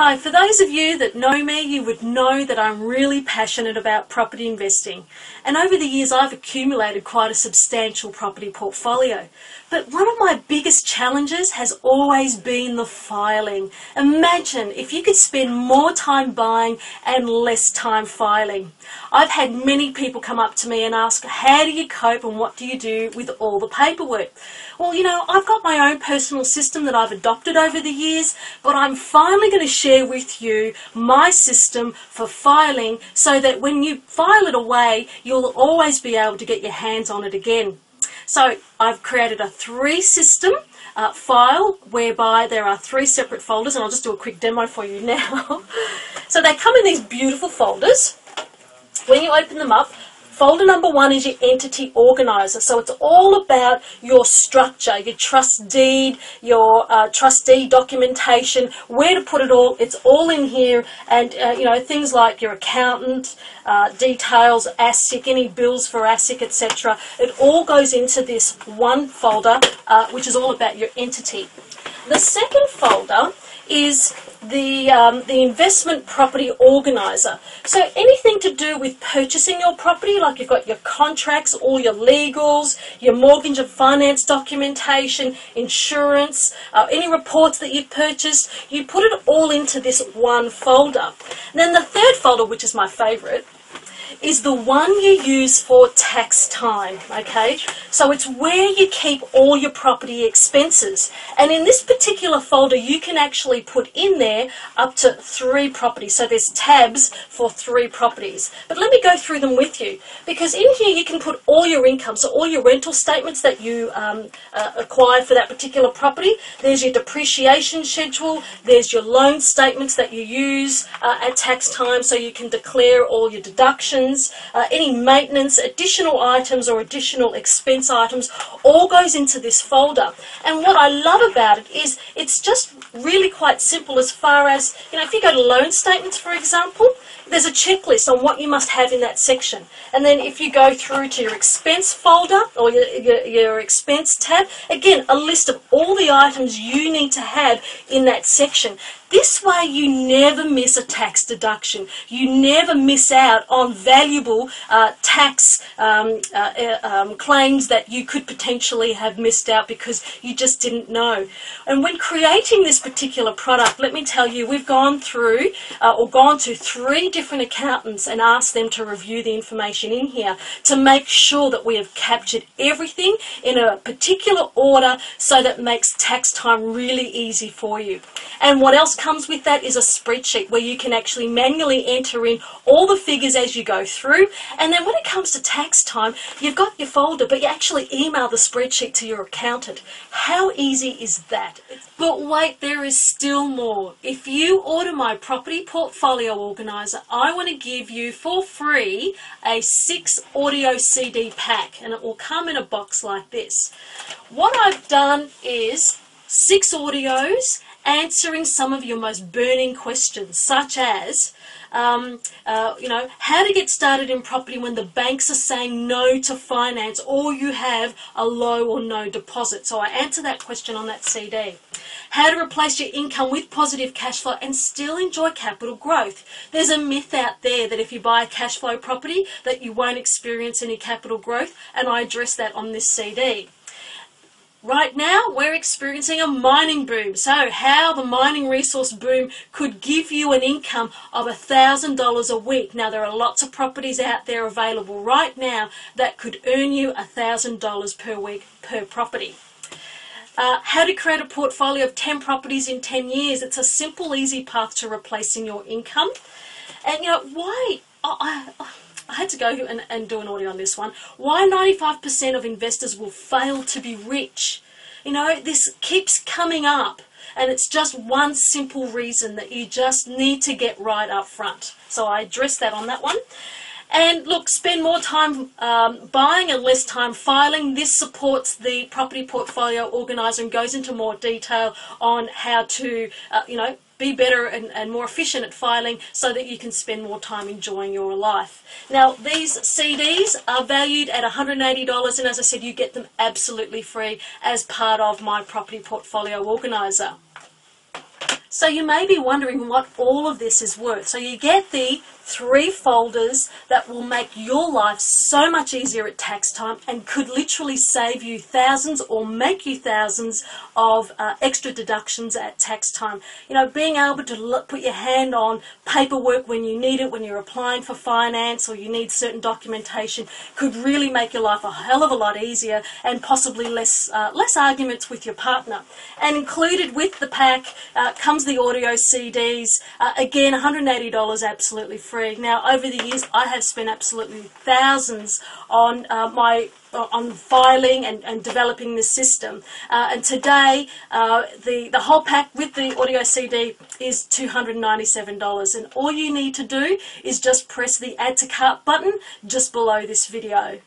Hi, for those of you that know me, you would know that I'm really passionate about property investing. And over the years I've accumulated quite a substantial property portfolio. But one of my biggest challenges has always been the filing. Imagine if you could spend more time buying and less time filing. I've had many people come up to me and ask, how do you cope and what do you do with all the paperwork? Well, you know, I've got my own personal system that I've adopted over the years, but I'm finally going to share with you my system for filing so that when you file it away, you'll always be able to get your hands on it again. So I've created a three-system file whereby there are three separate folders, and I'll just do a quick demo for you now. So they come in these beautiful folders. When you open them up, folder number one is your entity organizer. So it's all about your structure, your trust deed, your trustee documentation, where to put it all. It's all in here, and you know, things like your accountant, details, ASIC, any bills for ASIC, etc. It all goes into this one folder, which is all about your entity. The second folder is the investment property organizer. So anything to do with purchasing your property, like you've got your contracts, all your legals, your mortgage and finance documentation, insurance, any reports that you've purchased, you put it all into this one folder. And then the third folder, which is my favorite, is the one you use for tax time, okay? So it's where you keep all your property expenses. And in this particular folder, you can actually put in there up to 3 properties. So there's tabs for 3 properties. But let me go through them with you, because in here you can put all your income, so all your rental statements that you acquired for that particular property. There's your depreciation schedule. There's your loan statements that you use at tax time, so you can declare all your deductions. Any maintenance, additional items or additional expense items, all goes into this folder. And what I love about it is it's just really quite simple as far as, you know, if you go to loan statements, for example, there's a checklist on what you must have in that section. And then if you go through to your expense folder or your expense tab, again, a list of all the items you need to have in that section. This way you never miss a tax deduction. You never miss out on valuable tax claims that you could potentially have missed out because you just didn't know. And when creating this particular product, let me tell you, we've gone through or gone to 3 different accountants and asked them to review the information in here to make sure that we have captured everything in a particular order so that makes tax time really easy for you. And what else comes with that is a spreadsheet where you can actually manually enter in all the figures as you go through. And then when it comes to tax time, you've got your folder, but you actually email the spreadsheet to your accountant. How easy is that? But wait, there is still more. If you order my property portfolio organizer, I want to give you for free a 6 audio CD pack, and it will come in a box like this. What I've done is 6 audios answering some of your most burning questions, such as you know, how to get started in property when the banks are saying no to finance or you have a low or no deposit. So I answer that question on that CD. How to replace your income with positive cash flow and still enjoy capital growth. There's a myth out there that if you buy a cash flow property that you won't experience any capital growth, and I address that on this CD. Right now, we're experiencing a mining boom. So how the mining resource boom could give you an income of $1,000 a week. Now, there are lots of properties out there available right now that could earn you $1,000 per week per property. How to create a portfolio of 10 properties in 10 years. It's a simple, easy path to replacing your income. And, you know, why... I had to go and do an audio on this one. Why 95% of investors will fail to be rich. You know, this keeps coming up, and it's just one simple reason that you just need to get right up front. So I addressed that on that one. And look, spend more time buying and less time filing. This supports the property portfolio organizer and goes into more detail on how to, you know, be better and more efficient at filing so that you can spend more time enjoying your life. Now, these CDs are valued at $180, and as I said, you get them absolutely free as part of my property portfolio organizer. So you may be wondering what all of this is worth. So you get the 3 folders that will make your life so much easier at tax time and could literally save you thousands or make you thousands of extra deductions at tax time. You know, being able to put your hand on paperwork when you need it, when you're applying for finance or you need certain documentation, could really make your life a hell of a lot easier and possibly less arguments with your partner. And included with the pack comes the audio CDs. Again, $180 absolutely free. Now, over the years, I have spent absolutely thousands on on filing and developing this system. And today, the whole pack with the audio CD is $297. And all you need to do is just press the Add to Cart button just below this video.